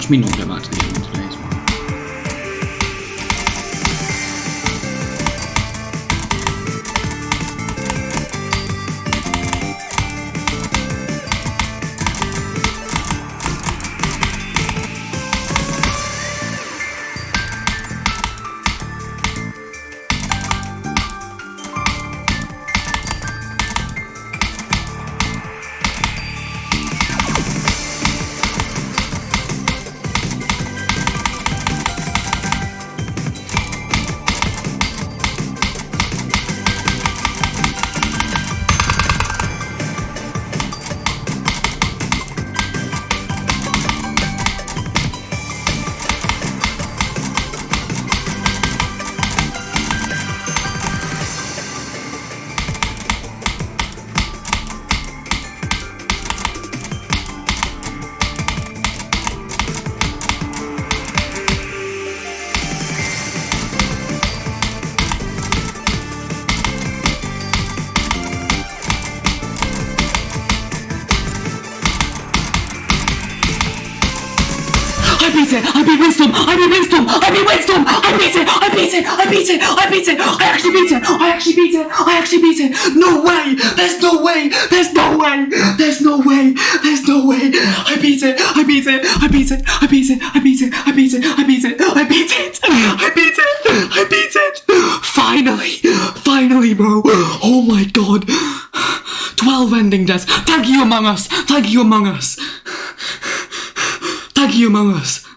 Watch me not go back to the game today as well. I beat it! I beat Windstorm! I beat Windstorm! I beat Windstorm! I beat it! I beat it! I beat it! I beat it! I actually beat it! I actually beat it! I actually beat it! No way! There's no way! There's no way! There's no way! There's no way! I beat it! I beat it! I beat it! I beat it! I beat it! I beat it! I beat it! I beat it! I beat it! I beat it! Finally! Finally, bro! Oh my god! 12 ending deaths! Thank you, Among Us! Thank you, Among Us! Thank you, Among Us!